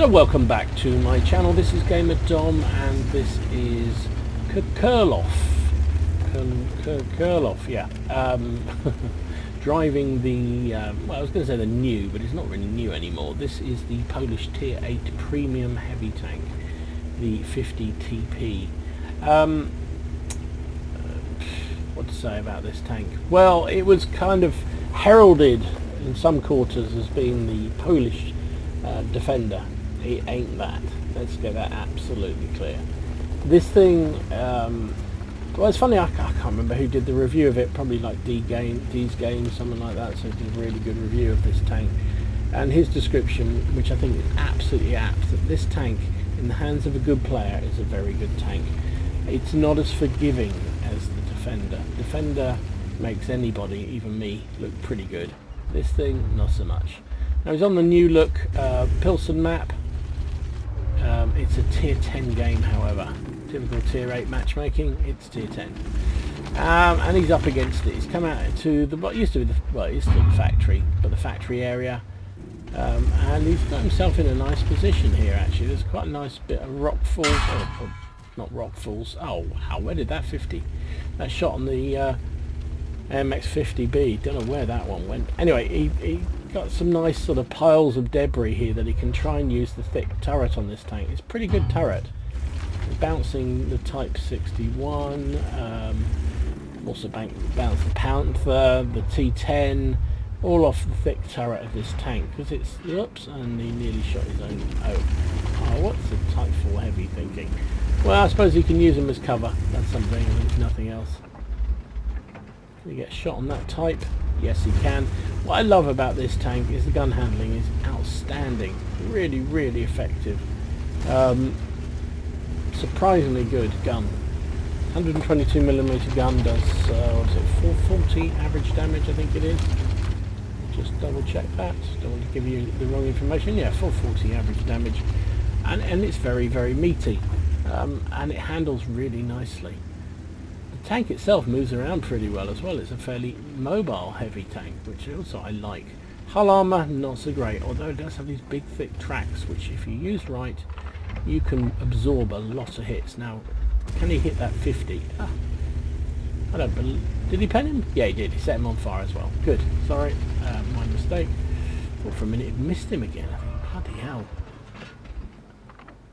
So welcome back to my channel. This is Gamer Dom and this is Kurloff. Kurloff, yeah. Driving the, well, I was going to say the new, but it's not really new anymore. This is the Polish Tier 8 Premium Heavy Tank, the 50 TP. What to say about this tank? Well, it was kind of heralded in some quarters as being the Polish Defender. It ain't that. Let's get that absolutely clear. This thing, well, it's funny, I can't remember who did the review of it, probably like D's Games, something like that, so he did a really good review of this tank. And his description, which I think is absolutely apt, that this tank, in the hands of a good player, is a very good tank. It's not as forgiving as the Defender. Defender makes anybody, even me, look pretty good. This thing, not so much. Now he's on the new look Pilsen map. It's a tier 10 game, however. Typical tier 8 matchmaking, it's tier 10. And he's up against it. He's come out to the, what used to be the, well, it's still the factory, but the factory area. And he's got himself in a nice position here, actually. There's quite a nice bit of rock falls, or not rock falls. Oh wow, where did that 50? That shot on the MX-50B, don't know where that one went. Anyway, he got some nice sort of piles of debris here that he can try and use the thick turret on this tank. It's a pretty good turret. Bouncing the Type 61, also bounce the Panther, the T10, all off the thick turret of this tank, because it's, oops, and he nearly shot his own. Oh, what's the Type 4 Heavy thinking? Well, I suppose you can use them as cover. That's something, if nothing else. Can he get shot on that Type? Yes, he can. What I love about this tank is the gun handling is outstanding. Really, really effective. Surprisingly good gun. 122mm gun does, what is it, 440 average damage, I think it is. Just double check that. Don't want to give you the wrong information. Yeah, 440 average damage. And it's very, very meaty. And it handles really nicely. The tank itself moves around pretty well as well. It's a fairly mobile heavy tank, which also I like. Hull armour, not so great, although it does have these big thick tracks, which if you use right, you can absorb a lot of hits. Now, can he hit that 50? I don't believe... Did he pen him? Yeah, he did. He set him on fire as well. Good. Sorry, my mistake. Thought for a minute it missed him again. I think, bloody hell.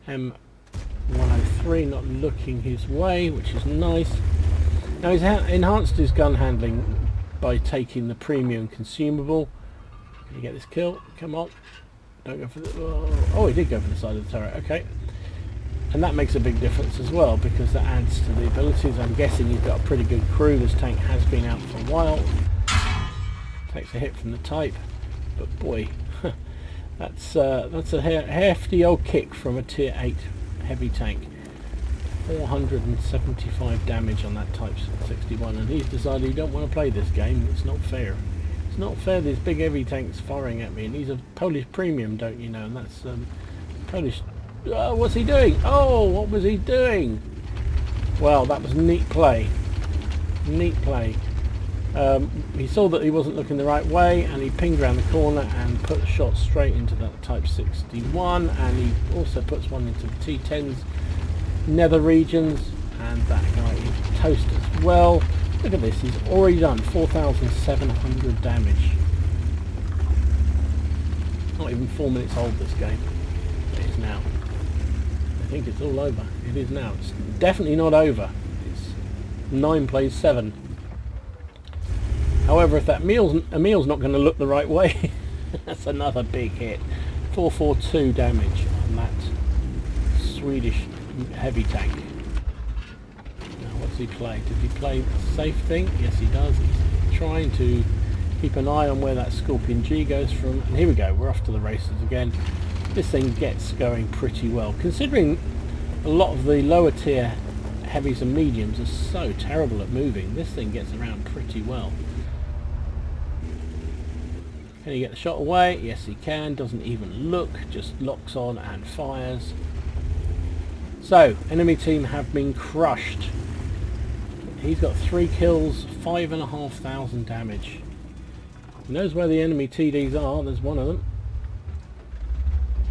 M103 not looking his way, which is nice. Now he's enhanced his gun handling by taking the premium consumable. Can you get this kill? Come on. Don't go for the... Oh, he did go for the side of the turret. Okay. And that makes a big difference as well, because that adds to the abilities. I'm guessing he's got a pretty good crew. This tank has been out for a while. Takes a hit from the Type. But boy, that's a hefty old kick from a tier 8 heavy tank. 475 damage on that Type 61, and he's decided he don't want to play this game. It's not fair. It's not fair, these big heavy tanks firing at me, and he's a Polish premium, don't you know, and that's Polish... Oh, what's he doing? Oh, what was he doing? Well, that was neat play. Neat play. He saw that he wasn't looking the right way, and he pinged around the corner and put a shot straight into that Type 61, and he also puts one into the T10's nether regions, and that guy is toast as well. Look at this, he's already done 4,700 damage. Not even 4 minutes old, this game. It is now. I think it's all over. It is now. It's definitely not over. It's 9 plays 7. However, if that Emil's not going to look the right way, that's another big hit. 442 damage on that Swedish heavy tank. Now, what's he play? Did he play the safe thing? Yes, he does. He's trying to keep an eye on where that Scorpion G goes from. And here we go. We're off to the races again. This thing gets going pretty well, considering a lot of the lower tier heavies and mediums are so terrible at moving. This thing gets around pretty well. Can he get the shot away? Yes, he can. Doesn't even look, just locks on and fires. So, enemy team have been crushed. He's got 3 kills, 5,500 damage. He knows where the enemy TDs are. There's one of them.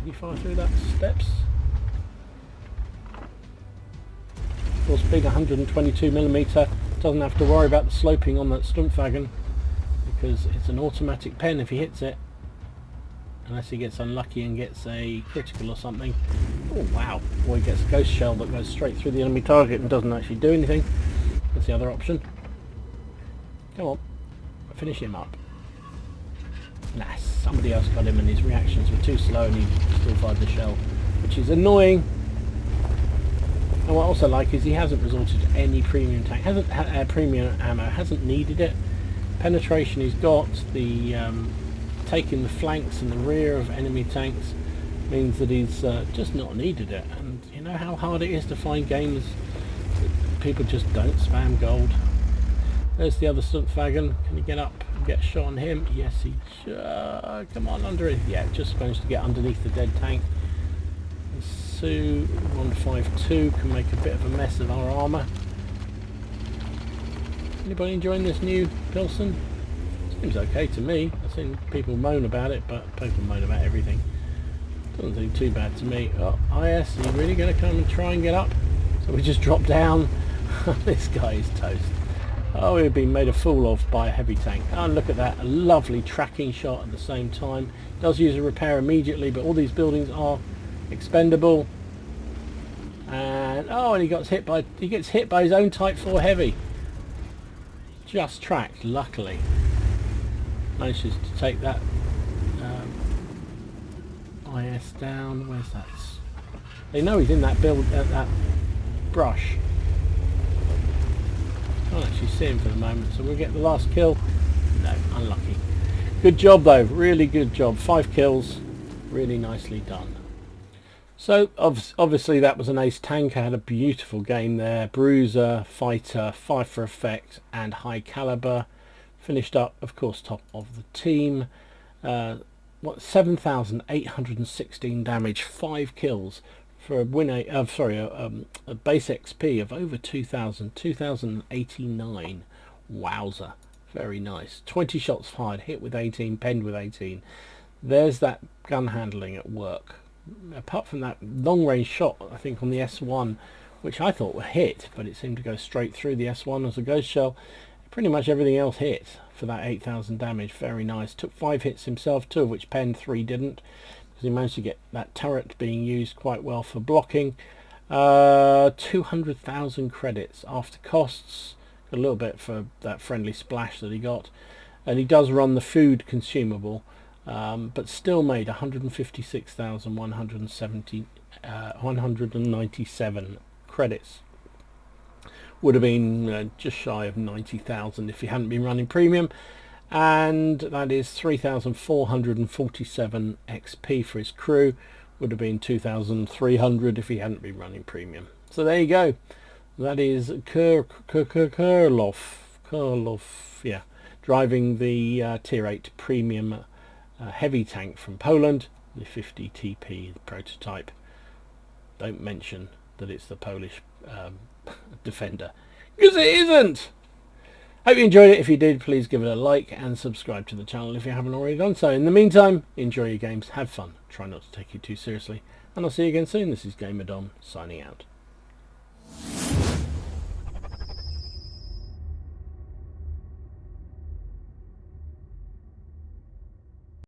Can you fire through that steps? Of course, being 122mm, doesn't have to worry about the sloping on that Stumpfwagen because it's an automatic pen if he hits it, unless he gets unlucky and gets a critical or something. Oh wow, or he gets a ghost shell that goes straight through the enemy target and doesn't actually do anything. That's the other option. Come on, finish him up. Nah, somebody else got him and his reactions were too slow and he still fired the shell, which is annoying. And what I also like is he hasn't resorted to any premium tank, hasn't had premium ammo, hasn't needed it. Penetration he's got, the taking the flanks and the rear of enemy tanks means that he's just not needed it. And you know how hard it is to find games that people just don't spam gold. There's the other Stumpfwagen. Can he get up and get a shot on him? Yes, he should. Come on, under it. Yeah, just managed to get underneath the dead tank. Su 152 can make a bit of a mess of our armour. Anybody enjoying this new Pilsen? Seems okay to me. I've seen people moan about it, but people moan about everything. Doesn't seem too bad to me. Oh, IS, are you really going to come and try and get up? So we just drop down. This guy is toast. Oh, we've been made a fool of by a heavy tank. Oh, look at that. A lovely tracking shot at the same time. Does use a repair immediately, but all these buildings are expendable. And oh, and he gets hit by his own Type 4 heavy. Just tracked, luckily. Manages to take that IS down. Where's that? They know he's in that that brush. Can't actually see him for the moment, so we'll get the last kill. No, unlucky. Good job though, really good job. 5 kills, really nicely done. So obviously that was an ace tank. I had a beautiful game there. Bruiser, fighter, fire for effect and high caliber. Finished up, of course, top of the team. 7,816 damage, 5 kills for a a base XP of over 2,089. Wowzer, very nice. 20 shots fired, hit with 18, penned with 18. There's that gun handling at work. Apart from that long range shot, I think on the S1, which I thought were hit, but it seemed to go straight through the S1 as a ghost shell. Pretty much everything else hit for that 8,000 damage. Very nice. Took 5 hits himself, 2 of which penned, 3 didn't, because he managed to get that turret being used quite well for blocking. 200,000 credits after costs. Got a little bit for that friendly splash that he got, and he does run the food consumable. But still made 197 credits. Would have been just shy of 90,000 if he hadn't been running premium, and that is 3,447 XP for his crew. Would have been 2,300 if he hadn't been running premium. So there you go. That is Kurloff, yeah, driving the tier 8 premium heavy tank from Poland, the 50 TP prototype. Don't mention that it's the Polish Defender, because it isn't. Hope you enjoyed it. If you did, please give it a like and subscribe to the channel if you haven't already done so. In the meantime, enjoy your games, have fun, try not to take it too seriously, and I'll see you again soon. This is Gamer Dom signing out.